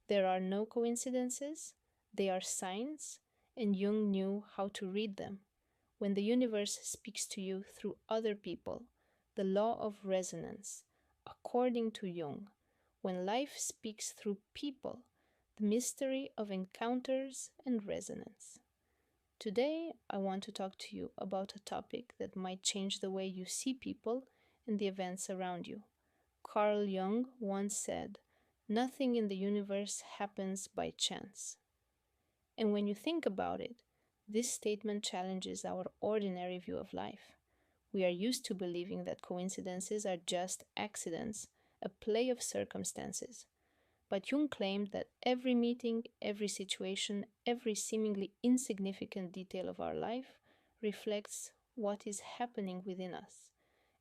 There are no coincidences, they are signs, and Jung knew how to read them. When the universe speaks to you through other people, the law of resonance, according to Jung, when life speaks through people, the mystery of encounters and resonance. Today, I want to talk to you about a topic that might change the way you see people and the events around you. Carl Jung once said, "Nothing in the universe happens by chance." And when you think about it, this statement challenges our ordinary view of life. We are used to believing that coincidences are just accidents, a play of circumstances. But Jung claimed that every meeting, every situation, every seemingly insignificant detail of our life reflects what is happening within us.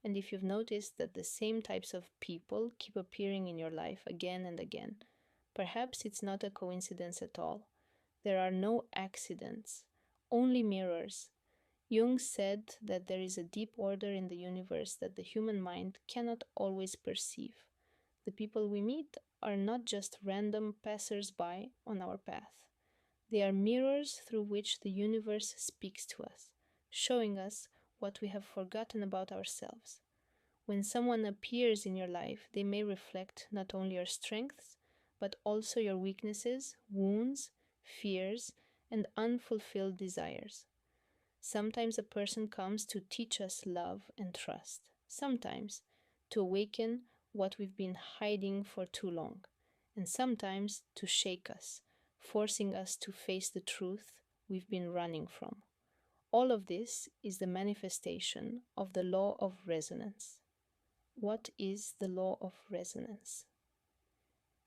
And if you've noticed that the same types of people keep appearing in your life again and again, perhaps it's not a coincidence at all. There are no accidents, only mirrors. Jung said that there is a deep order in the universe that the human mind cannot always perceive. The people we meet are not just random passers-by on our path. They are mirrors through which the universe speaks to us, showing us what we have forgotten about ourselves. When someone appears in your life, they may reflect not only your strengths, but also your weaknesses, wounds, fears, and unfulfilled desires. Sometimes a person comes to teach us love and trust, sometimes to awaken what we've been hiding for too long, and sometimes to shake us, forcing us to face the truth we've been running from. All of this is the manifestation of the law of resonance. What is the law of resonance?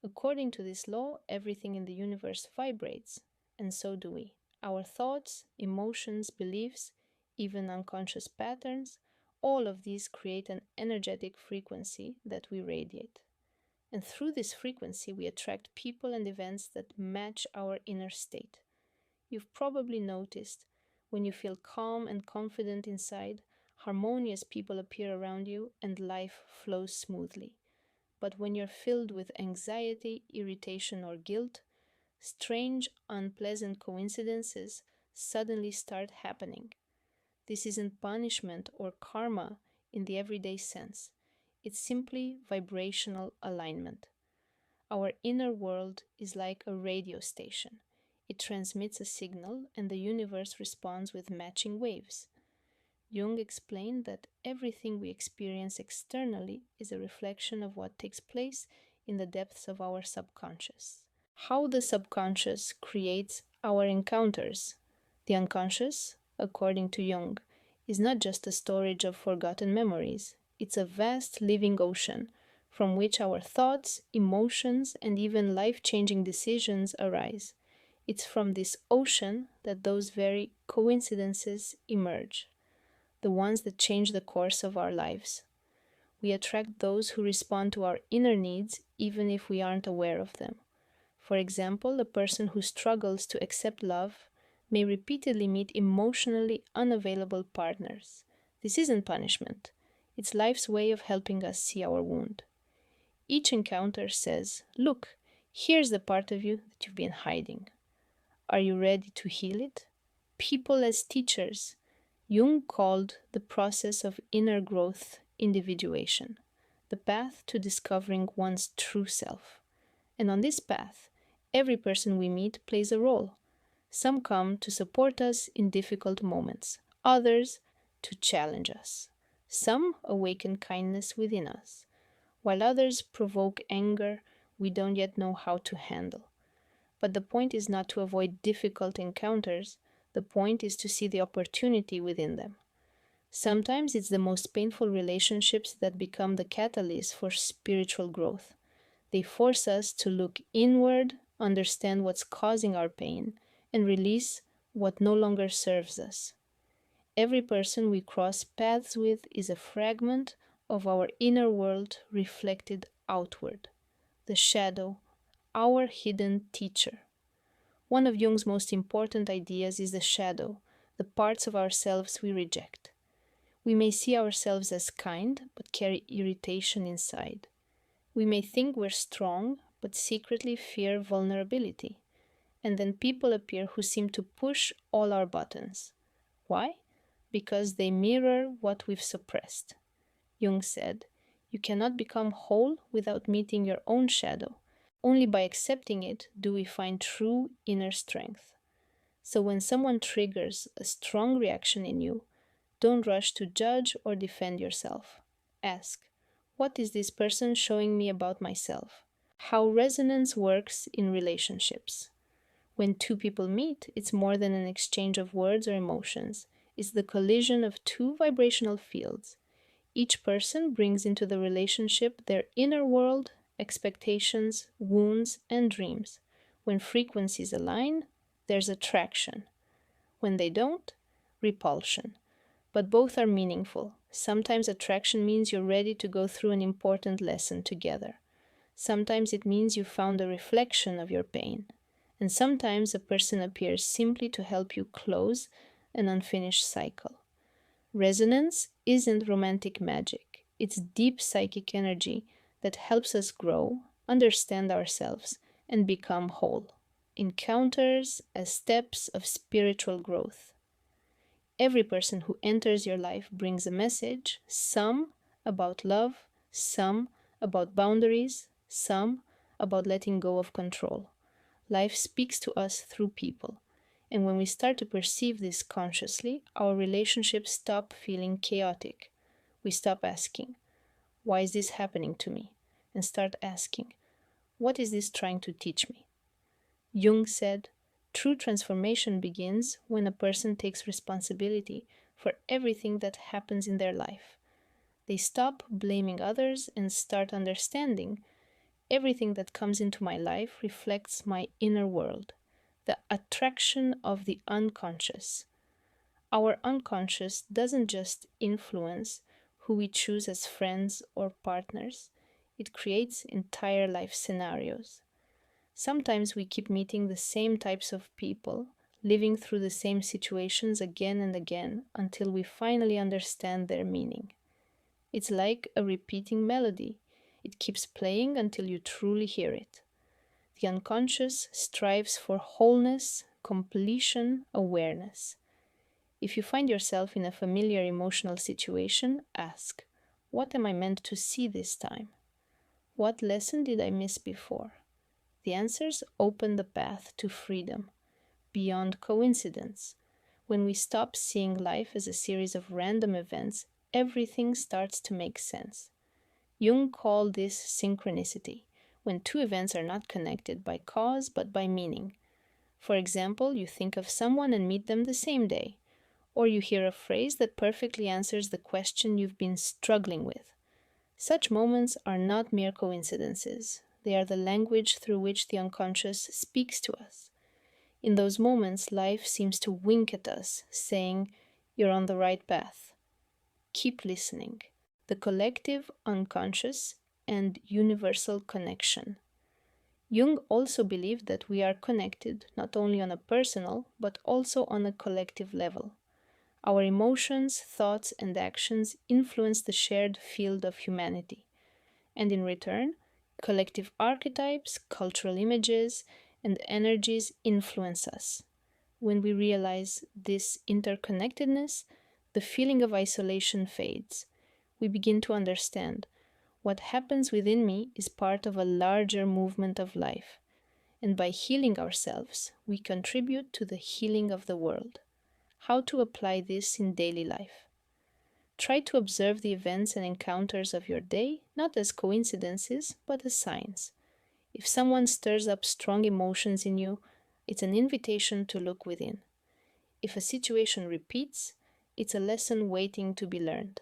According to this law, everything in the universe vibrates, and so do we. Our thoughts, emotions, beliefs, even unconscious patterns, all of these create an energetic frequency that we radiate. And through this frequency, we attract people and events that match our inner state. You've probably noticed when you feel calm and confident inside, harmonious people appear around you and life flows smoothly. But when you're filled with anxiety, irritation, or guilt, strange, unpleasant coincidences suddenly start happening. This isn't punishment or karma in the everyday sense. It's simply vibrational alignment. Our inner world is like a radio station. It transmits a signal and the universe responds with matching waves. Jung explained that everything we experience externally is a reflection of what takes place in the depths of our subconscious. How the subconscious creates our encounters. The unconscious, according to Jung, is not just a storage of forgotten memories, it's a vast living ocean from which our thoughts, emotions, and even life changing decisions arise. It's from this ocean that those very coincidences emerge, the ones that change the course of our lives. We attract those who respond to our inner needs even if we aren't aware of them. For example, a person who struggles to accept love may repeatedly meet emotionally unavailable partners. This isn't punishment, it's life's way of helping us see our wound. Each encounter says, "Look, here's the part of you that you've been hiding. Are you ready to heal it?" People as teachers. Jung called the process of inner growth individuation, the path to discovering one's true self. And on this path, every person we meet plays a role. Some come to support us in difficult moments, others to challenge us. Some awaken kindness within us, while others provoke anger we don't yet know how to handle. But the point is not to avoid difficult encounters, the point is to see the opportunity within them. Sometimes it's the most painful relationships that become the catalyst for spiritual growth. They force us to look inward, understand what's causing our pain, and release what no longer serves us. Every person we cross paths with is a fragment of our inner world reflected outward. The shadow, our hidden teacher. One of Jung's most important ideas is the shadow, the parts of ourselves we reject. We may see ourselves as kind, but carry irritation inside. We may think we're strong, but secretly fear vulnerability. And then people appear who seem to push all our buttons. Why? Because they mirror what we've suppressed. Jung said, "You cannot become whole without meeting your own shadow. Only by accepting it do we find true inner strength." So when someone triggers a strong reaction in you, don't rush to judge or defend yourself. Ask, what is this person showing me about myself? How resonance works in relationships. When two people meet, it's more than an exchange of words or emotions. It's the collision of two vibrational fields. Each person brings into the relationship their inner world, expectations, wounds, and dreams. When frequencies align, there's attraction. When they don't, repulsion. But both are meaningful. Sometimes attraction means you're ready to go through an important lesson together. Sometimes it means you found a reflection of your pain. And sometimes a person appears simply to help you close an unfinished cycle. Resonance isn't romantic magic. It's deep psychic energy that helps us grow, understand ourselves, and become whole. Encounters as steps of spiritual growth. Every person who enters your life brings a message, some about love, some about boundaries, some about letting go of control. Life speaks to us through people. And when we start to perceive this consciously, our relationships stop feeling chaotic. We stop asking, why is this happening to me? And start asking, what is this trying to teach me? Jung said, true transformation begins when a person takes responsibility for everything that happens in their life. They stop blaming others and start understanding everything that comes into my life reflects my inner world, the attraction of the unconscious. Our unconscious doesn't just influence who we choose as friends or partners, it creates entire life scenarios. Sometimes we keep meeting the same types of people, living through the same situations again and again until we finally understand their meaning. It's like a repeating melody. It keeps playing until you truly hear it. The unconscious strives for wholeness, completion, awareness. If you find yourself in a familiar emotional situation, ask, what am I meant to see this time? What lesson did I miss before? The answers open the path to freedom, beyond coincidence. When we stop seeing life as a series of random events, everything starts to make sense. Jung called this synchronicity, when two events are not connected by cause but by meaning. For example, you think of someone and meet them the same day, or you hear a phrase that perfectly answers the question you've been struggling with. Such moments are not mere coincidences. They are the language through which the unconscious speaks to us. In those moments, life seems to wink at us, saying, "You're on the right path. Keep listening." The collective unconscious and universal connection. Jung also believed that we are connected not only on a personal, but also on a collective level. Our emotions, thoughts, and actions influence the shared field of humanity. And in return, collective archetypes, cultural images, and energies influence us. When we realize this interconnectedness, the feeling of isolation fades. We begin to understand what happens within me is part of a larger movement of life, and by healing ourselves, we contribute to the healing of the world. How to apply this in daily life? Try to observe the events and encounters of your day not as coincidences, but as signs. If someone stirs up strong emotions in you, it's an invitation to look within. If a situation repeats, it's a lesson waiting to be learned.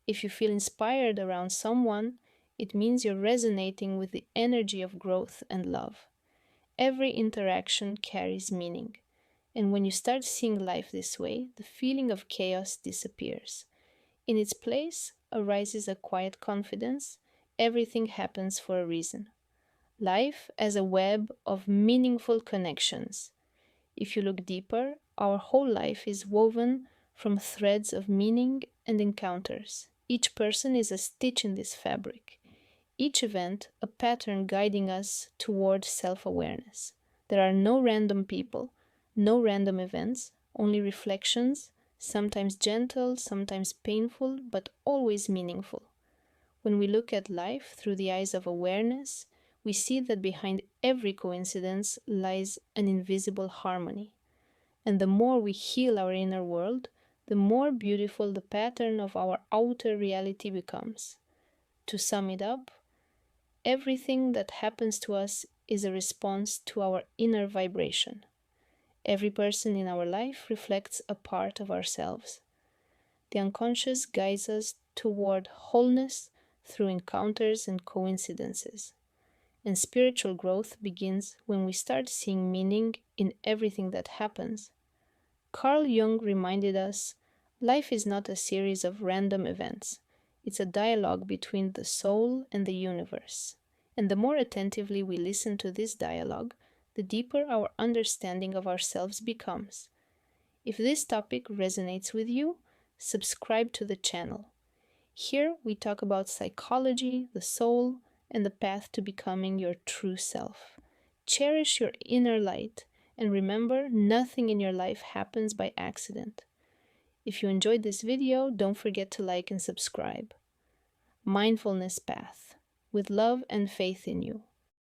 If you feel inspired around someone, it means you're resonating with the energy of growth and love. Every interaction carries meaning, and when you start seeing life this way, the feeling of chaos disappears. In its place arises a quiet confidence. Everything happens for a reason. Life as a web of meaningful connections. If you look deeper, our whole life is woven from threads of meaning and encounters. Each person is a stitch in this fabric. Each event a pattern guiding us toward self-awareness. There are no random people, no random events, only reflections, sometimes gentle, sometimes painful, but always meaningful. When we look at life through the eyes of awareness, we see that behind every coincidence lies an invisible harmony. And the more we heal our inner world, the more beautiful the pattern of our outer reality becomes. To sum it up, everything that happens to us is a response to our inner vibration. Every person in our life reflects a part of ourselves. The unconscious guides us toward wholeness through encounters and coincidences. And spiritual growth begins when we start seeing meaning in everything that happens. Carl Jung reminded us, life is not a series of random events. It's a dialogue between the soul and the universe. And the more attentively we listen to this dialogue, the deeper our understanding of ourselves becomes. If this topic resonates with you, subscribe to the channel. Here we talk about psychology, the soul, and the path to becoming your true self. Cherish your inner light, and remember, nothing in your life happens by accident. If you enjoyed this video, don't forget to like and subscribe. Mindfulness Path, with love and faith in you.